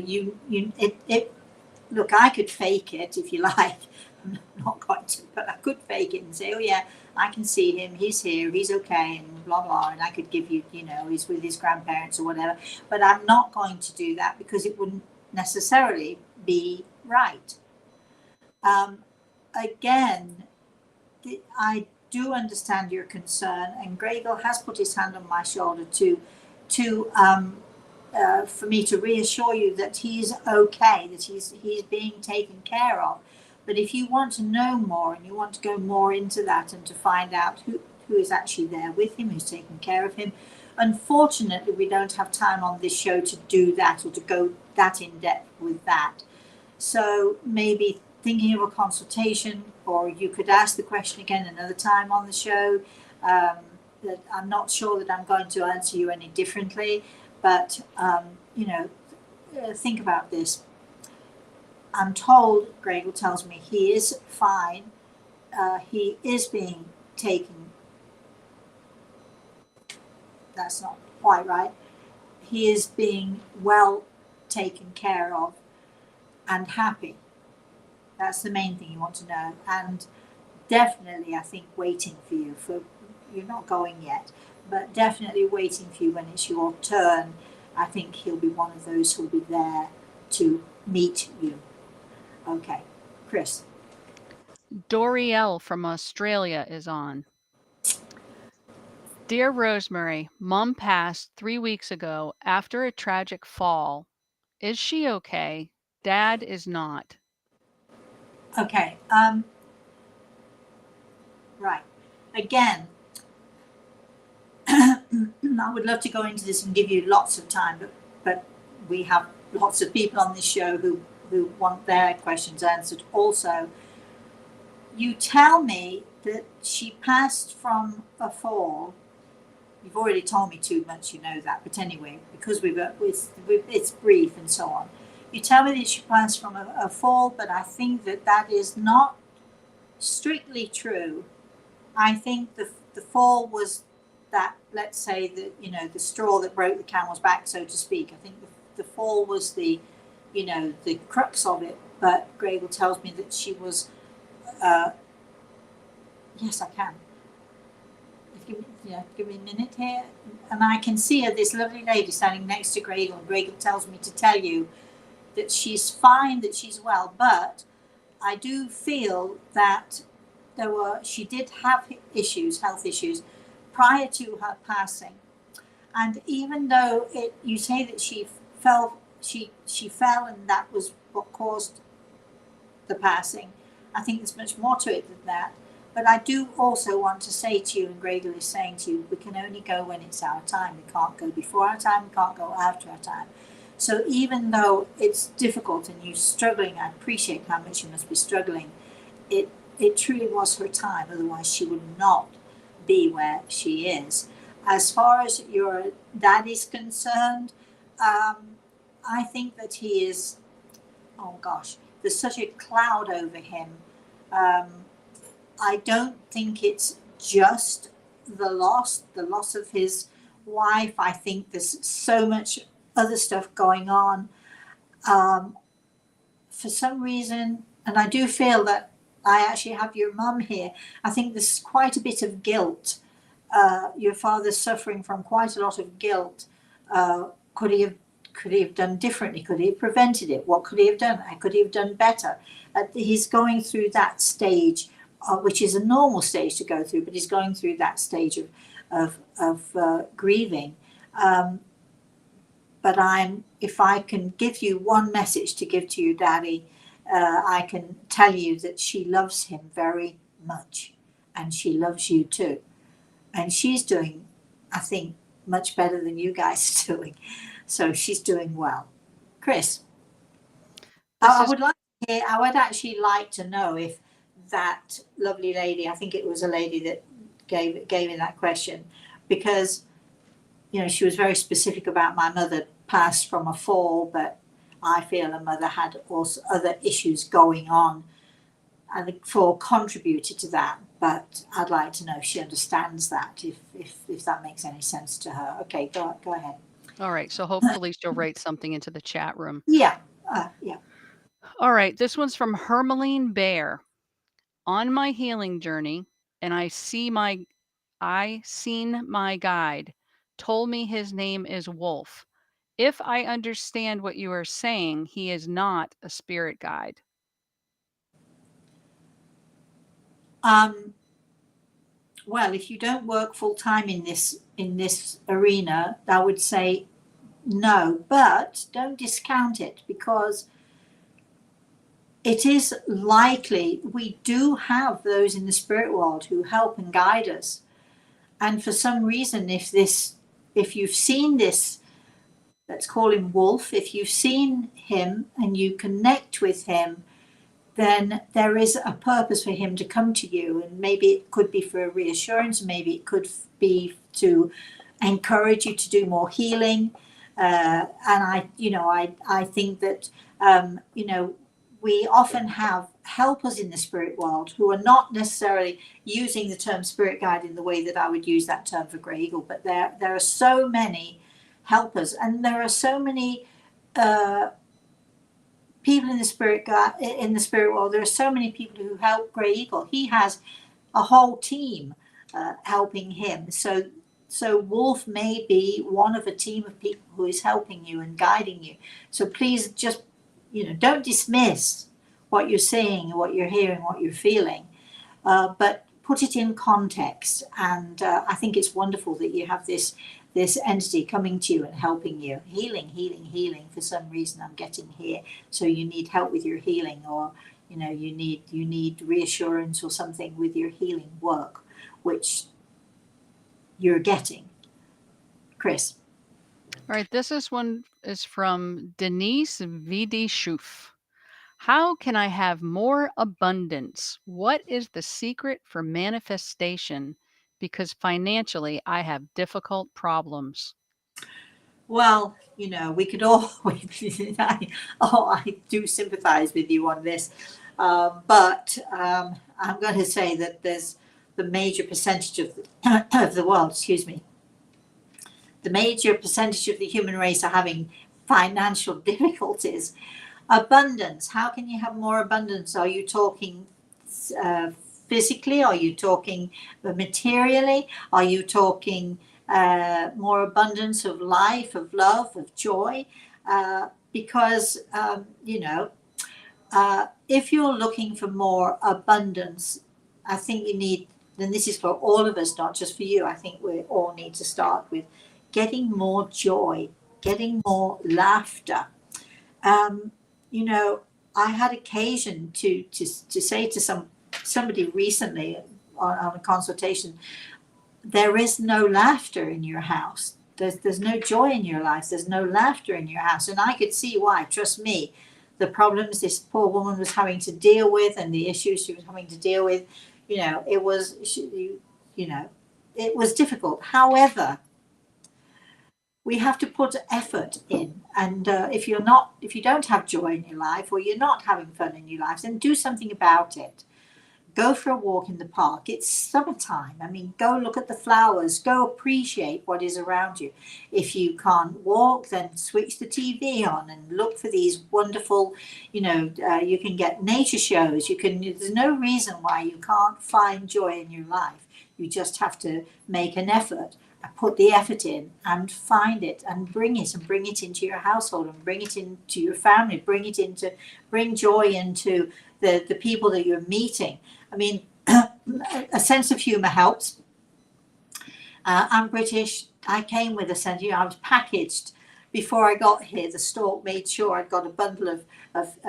S1: Look, I could fake it if you like. I'm not going to, but I could fake it and say, oh yeah, I can see him, he's here, he's okay, and blah blah, and I could give you, he's with his grandparents or whatever. But I'm not going to do that because it wouldn't necessarily be right. Again, I do understand your concern, and Gregor has put his hand on my shoulder to for me to reassure you that he's okay, that he's being taken care of. But if you want to know more and you want to go more into that and to find out who is actually there with him, who's taking care of him, unfortunately, we don't have time on this show to do that or to go that in depth with that. So maybe thinking of a consultation, or you could ask the question again another time on the show. That I'm not sure that I'm going to answer you any differently, but think about this. I'm told, Gregor tells me he is fine. He is being taken. That's not quite right. He is being well taken care of and happy. That's the main thing you want to know. And definitely, I think waiting for you. You're not going yet, but definitely waiting for you when it's your turn. I think he'll be one of those who'll be there to meet you. Okay, Chris.
S2: Dorielle from Australia is on. Dear Rosemary, Mom passed 3 weeks ago after a tragic fall. Is she okay? Dad is not.
S1: Okay, right. Again, I would love to go into this and give you lots of time, but we have lots of people on this show who want their questions answered also. You tell me that she passed from a fall. You've already told me too much, you know that, but anyway, because it's brief and so on. You tell me that she passed from a fall, but I think that is not strictly true. I think the fall was that, let's say, the straw that broke the camel's back, so to speak. I think the fall was the crux of it. But Gregor tells me that she was. Yes, I can. Give me a minute here, and I can see her, this lovely lady standing next to Gregor, and Gregor tells me to tell you that she's fine, that she's well, but I do feel that she did have health issues, prior to her passing. And even though you say that she fell and that was what caused the passing, I think there's much more to it than that. But I do also want to say to you, and Gregor is saying to you, we can only go when it's our time. We can't go before our time, we can't go after our time. So even though it's difficult and you're struggling, I appreciate how much you must be struggling, it truly was her time, otherwise she would not be where she is. As far as your dad is concerned, I think that he is, oh gosh, there's such a cloud over him. I don't think it's just the loss of his wife. I think there's so much other stuff going on. For some reason, and I do feel that I actually have your mum here, I think there's quite a bit of guilt. Your father's suffering from quite a lot of guilt. Could he have done differently? Could he have prevented it? What could he have done? Could he have done better? He's going through that stage, which is a normal stage to go through, but he's going through that stage of grieving. But if I can give you one message to give to your daddy, I can tell you that she loves him very much, and she loves you too. And she's doing, I think, much better than you guys are doing. So she's doing well. Chris, I would actually like to know if that lovely lady, I think it was a lady that gave me that question, because she was very specific about my mother passed from a fall, but I feel her mother had also other issues going on, and the fall contributed to that. But I'd like to know if she understands that, if that makes any sense to her. Okay, go ahead.
S2: All right, so hopefully she'll write something into the chat room.
S1: Yeah.
S2: All right, this one's from Hermeline Bear. On my healing journey, and I seen my guide, told me his name is Wolf. If I understand what you are saying, he is not a spirit guide.
S1: Well, if you don't work full time in this arena, I would say No, but don't discount it, because it is likely we do have those in the spirit world who help and guide us. And for some reason, if you've seen this, let's call him Wolf, if you've seen him and you connect with him, then there is a purpose for him to come to you. And maybe it could be for a reassurance, maybe it could be to encourage you to do more healing. And I think that, we often have helpers in the spirit world who are not necessarily using the term spirit guide in the way that I would use that term for Grey Eagle, but there are so many helpers, and there are so many people in the spirit world. There are so many people who help Grey Eagle. He has a whole team helping him. So Wolf may be one of a team of people who is helping you and guiding you. So please just, don't dismiss what you're seeing, what you're hearing, what you're feeling, but put it in context. And I think it's wonderful that you have this entity coming to you and helping you. Healing, healing, healing. For some reason, I'm getting here. So you need help with your healing, or you need reassurance or something with your healing work, which you're getting. Chris.
S2: All right, this one is from Denise VD Schoof. How can I have more abundance? What is the secret for manifestation? Because financially, I have difficult problems.
S1: Well, we could all. I do sympathise with you on this, but I'm going to say that there's the major percentage of the world. Excuse me. The major percentage of the human race are having financial difficulties. Abundance. How can you have more abundance? Are you talking physically? Are you talking materially? Are you talking more abundance of life, of love, of joy? Because, if you're looking for more abundance, I think you need, and this is for all of us, not just for you, I think we all need to start with getting more joy, getting more laughter. Um, you know, I had occasion to say to somebody recently on a consultation, there is no laughter in your house. There's no joy in your life. There's no laughter in your house. And I could see why. Trust me, the problems this poor woman was having to deal with and the issues she was having to deal with, it was, it was difficult. However, we have to put effort in, and if you don't have joy in your life, or you're not having fun in your life, then do something about it. Go for a walk in the park. It's summertime. I mean, go look at the flowers. Go appreciate what is around you. If you can't walk, then switch the TV on and look for these wonderful, you can get nature shows. There's no reason why you can't find joy in your life. You just have to make an effort, put the effort in and find it and bring it into your household, and bring it into your family, bring joy into the people that you're meeting. I mean, a sense of humor helps. I'm British. I came with a sense. I was packaged before I got here. The stork made sure I'd got a bundle of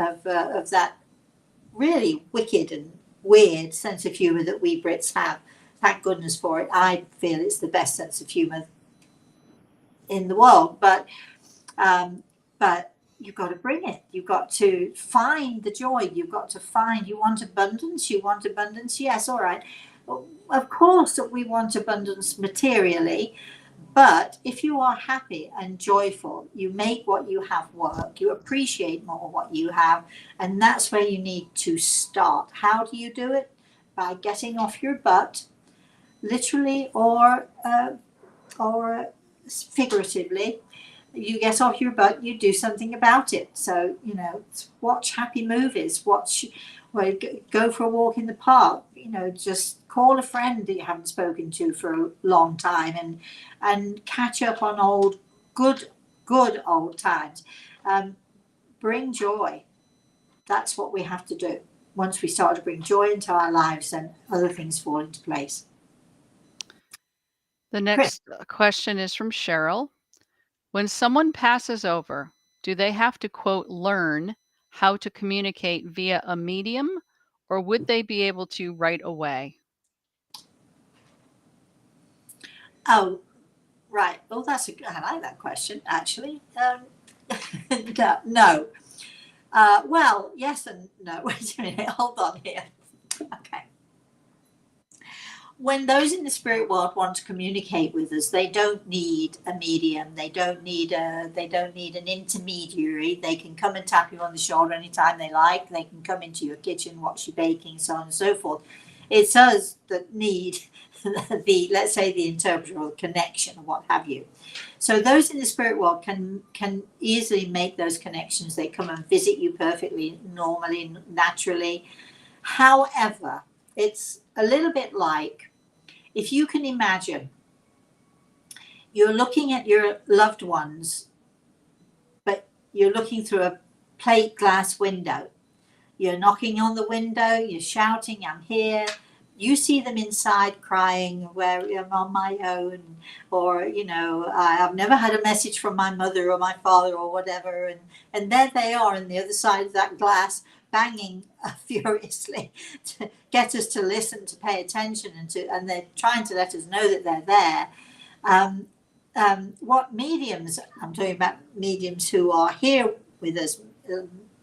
S1: that really wicked and weird sense of humor that we Brits have. Thank goodness for it. I feel it's the best sense of humor in the world. But you've got to bring it. You've got to find the joy. You've got to find, you want abundance? Yes, all right. Of course that we want abundance materially, but if you are happy and joyful, you make what you have work, you appreciate more what you have, and that's where you need to start. How do you do it? By getting off your butt, literally or figuratively. You get off your butt, you do something about it. So, watch happy movies, go for a walk in the park, just call a friend that you haven't spoken to for a long time, and catch up on good old times. Bring joy. That's what we have to do. Once we start to bring joy into our lives, then other things fall into place.
S2: The
S1: Chris.
S2: next question is from Cheryl. When someone passes over, do they have to, quote, learn how to communicate via a medium, or would they be able to right away?
S1: Oh, right. Oh, I like that question, actually. No, no. Well, yes and no. Wait a minute. Hold on here. Okay. When those in the spirit world want to communicate with us, they don't need a medium. They don't need an intermediary. They can come and tap you on the shoulder anytime they like. They can come into your kitchen, watch you baking, so on and so forth. It's us that need the, let's say, the interpreter or the connection or what have you. So those in the spirit world can easily make those connections. They come and visit you perfectly, normally, naturally. However, it's a little bit like, if you can imagine, you're looking at your loved ones, but you're looking through a plate glass window. You're knocking on the window, you're shouting, I'm here. You see them inside crying, where I'm on my own, or, I've never had a message from my mother or my father or whatever. And there they are on the other side of that glass, banging furiously to get us to listen, to pay attention, and they're trying to let us know that they're there. What mediums, I'm talking about mediums who are here with us,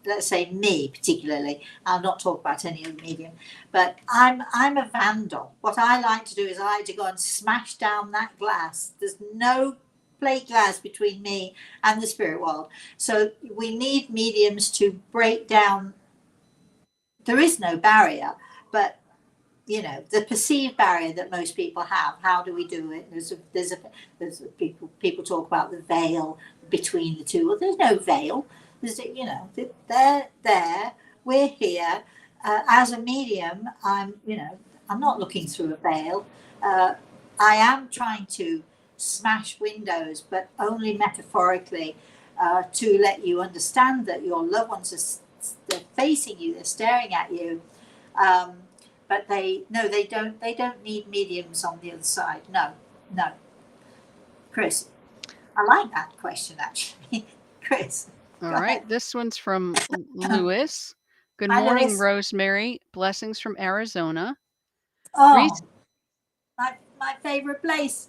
S1: let's say me particularly, I'll not talk about any other medium, but I'm a vandal. What I like to do is I like to go and smash down that glass. There's no plate glass between me and the spirit world. So we need mediums to break down. There is no barrier, but the perceived barrier that most people have. How do we do it? There's people talk about the veil between the two. Well, there's no veil. They're there. We're here. As a medium, I'm not looking through a veil. I am trying to smash windows, but only metaphorically, to let you understand that your loved ones they're facing you, they're staring at you. But they don't need mediums on the other side. No. Chris, I like that question, actually. Chris,
S2: All
S1: go
S2: right.
S1: ahead.
S2: This one's from Lewis. Good
S1: Hi,
S2: morning,
S1: Lewis.
S2: Rosemary. Blessings from Arizona.
S1: Oh, my favorite place.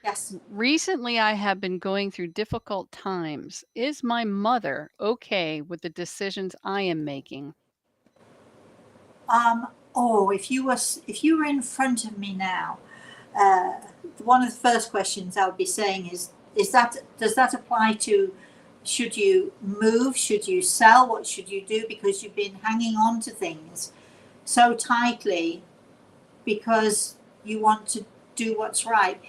S1: Yes.
S2: Recently, I have been going through difficult times. Is my mother okay with the decisions I am making?
S1: If you were in front of me now, uh, one of the first questions I would be saying does that apply to, should you move, should you sell, what should you do, because you've been hanging on to things so tightly because you want to do what's right.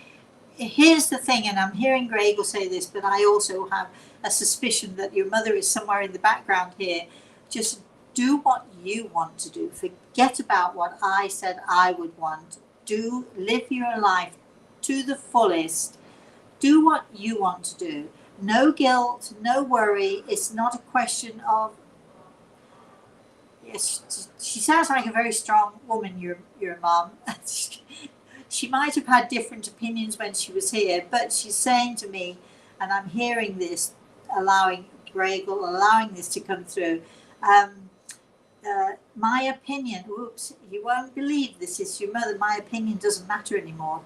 S1: Here's the thing, and I'm hearing Greg will say this, but I also have a suspicion that your mother is somewhere in the background here. Just do what you want to do. Forget about what I said I would want. Live your life to the fullest. Do what you want to do. No guilt, no worry. It's not a question of, yes, she sounds like a very strong woman, your mom. She might have had different opinions when she was here, but she's saying to me, and I'm hearing this, allowing this to come through. My opinion, oops, you won't believe this is your mother. My opinion doesn't matter anymore.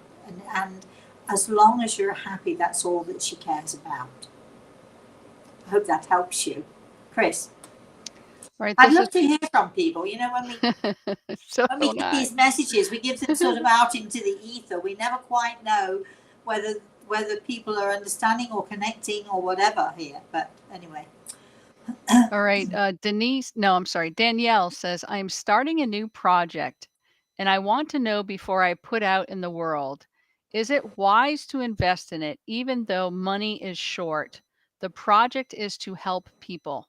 S1: And as long as you're happy, that's all that she cares about. I hope that helps you. Chris,
S2: Right.
S1: I'd
S2: This
S1: love
S2: is
S1: to hear from people.
S2: so
S1: When we
S2: don't
S1: get
S2: I.
S1: these messages, we give them sort of out into the ether. We never quite know whether people are understanding or connecting or whatever here. But anyway,
S2: All right. Danielle says, I'm starting a new project and I want to know before I put out in the world, is it wise to invest in it even though money is short? The project is to help people.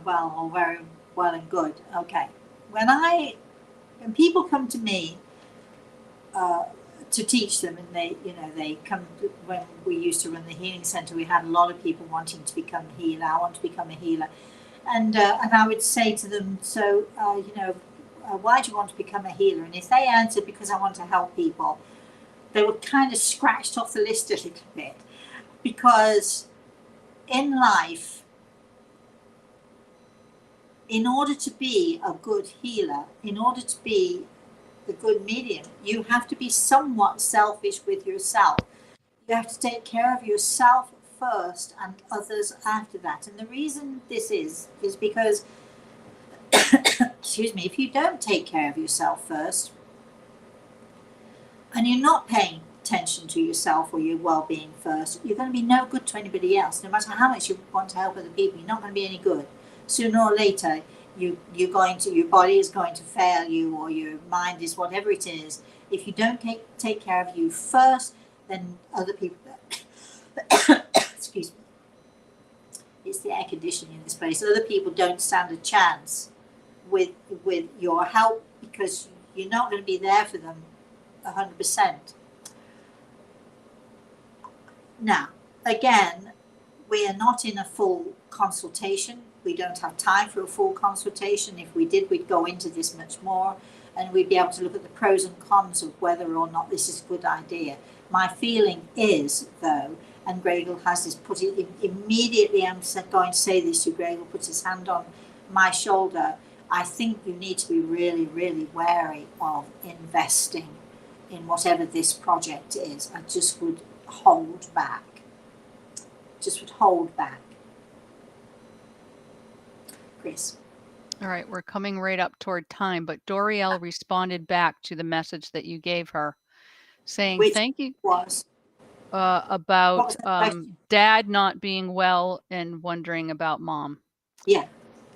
S1: well, all very well and good. Okay, when people come to me uh, to teach them, and they come when we used to run the healing center, we had a lot of people wanting to become a healer. I want to become a healer, and I would say to them, so why do you want to become a healer? And if they answered because I want to help people, they were kind of scratched off the list a little bit. because in life, in order to be a good healer, in order to be a good medium, you have to be somewhat selfish with yourself. You have to take care of yourself first and others after that. And the reason this is because, excuse me, if you don't take care of yourself first and you're not paying attention to yourself or your well-being first, you're going to be no good to anybody else. No matter how much you want to help other people, you're not going to be any good. Sooner or later, your body is going to fail you, or your mind is, whatever it is. If you don't take care of you first, then other people excuse me, it's the air conditioning in this place. Other people don't stand a chance with your help, because you're not going to be there for them 100%. Now, again, we are not in a full consultation. We don't have time for a full consultation. If we did, we'd go into this much more, and we'd be able to look at the pros and cons of whether or not this is a good idea. My feeling is, though, and Gregor has this, put it immediately, I'm going to say this to Gregor, puts his hand on my shoulder. I think you need to be really, really wary of investing in whatever this project is. I just would hold back. Chris.
S2: All right, we're coming right up toward time, but Dorielle responded back to the message that you gave her, saying,
S1: Which
S2: thank you.
S1: Was?
S2: About Dad not being well and wondering about Mom.
S1: Yeah.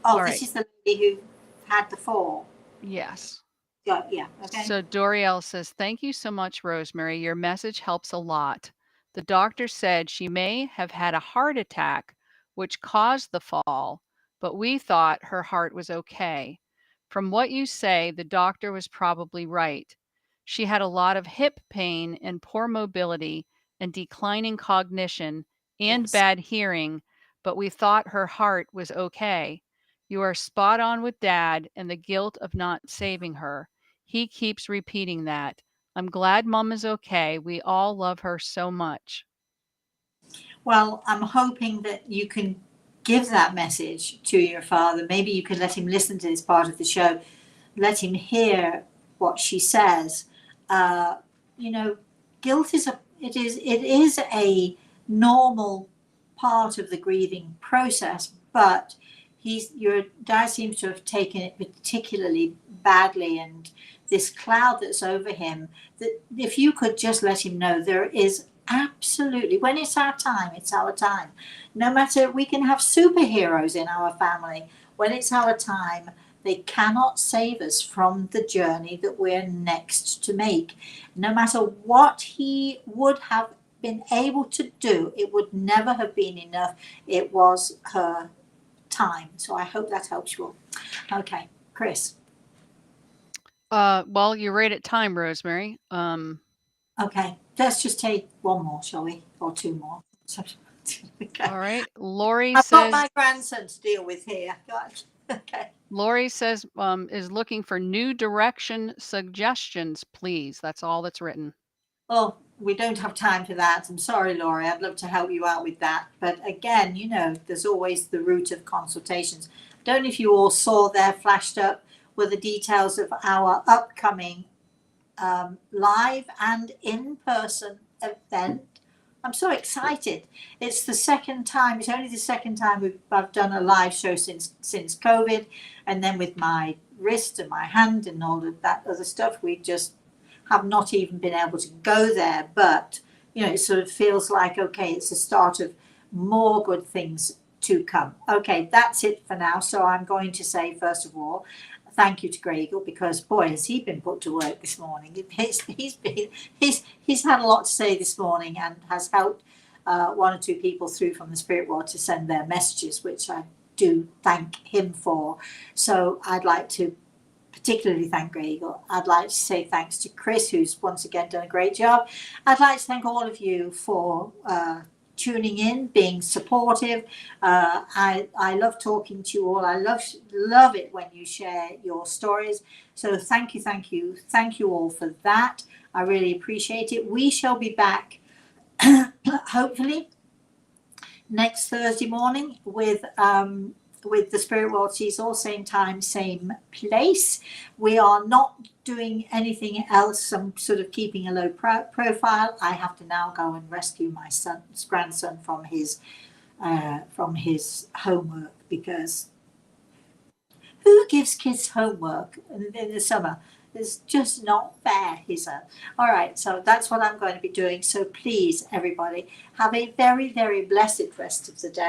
S1: Oh,
S2: All
S1: this
S2: right.
S1: is the lady who had the fall.
S2: Yes.
S1: Yeah, okay.
S2: So Dorielle says, thank you so much, Rosemary. Your message helps a lot. The doctor said she may have had a heart attack, which caused the fall, but we thought her heart was okay. From what you say, the doctor was probably right. She had a lot of hip pain and poor mobility and declining cognition and
S1: Yes.
S2: bad hearing, but we thought her heart was okay. You are spot on with Dad and the guilt of not saving her. He keeps repeating that. I'm glad Mom is okay. We all love her so much.
S1: Well, I'm hoping that you can give that message to your father. Maybe you can let him listen to this part of the show, let him hear what she says. Guilt is a normal part of the grieving process, but your dad seems to have taken it particularly badly, and this cloud that's over him, that if you could just let him know, there is absolutely, when it's our time, it's our time. No matter, we can have superheroes in our family. When it's our time, they cannot save us from the journey that we're next to make. No matter what he would have been able to do, it would never have been enough. It was her time. So I hope that helps you all. Okay, Chris.
S2: Well, you're right at time, Rosemary.
S1: Okay, let's just take one more, shall we? Or two more. Okay.
S2: All right. Lori
S1: I've
S2: says,
S1: got my grandson to deal with here. Okay.
S2: Lori says, is looking for new direction suggestions, please. That's all that's written.
S1: Oh, we don't have time for that. I'm sorry, Laurie. I'd love to help you out with that. But again, there's always the route of consultations. I don't know if you all saw there flashed up were the details of our upcoming live and in-person event. I'm so excited. It's the second time. It's only the second time I've done a live show since COVID, and then with my wrist and my hand and all of that other stuff, we just have not even been able to go there. But it sort of feels like, okay, it's the start of more good things to come. Okay, that's it for now. So I'm going to say, first of all, thank you to Gregor, because boy, has he been put to work this morning. He's had a lot to say this morning, and has helped one or two people through from the spirit world to send their messages, which I do thank him for. So I'd like to particularly thank Gregor. I'd like to say thanks to Chris, who's once again done a great job. I'd like to thank all of you for tuning in, being supportive. I love talking to you all. I love it when you share your stories. So thank you all for that. I really appreciate it. We shall be back hopefully next Thursday morning with the Spirit World Seesaw, same time, same place. We are not doing anything else. I'm sort of keeping a low profile. I have to now go and rescue my grandson from his homework, because who gives kids homework in the summer? It's just not fair, is it? All right, so that's what I'm going to be doing. So please, everybody, have a very, very blessed rest of the day.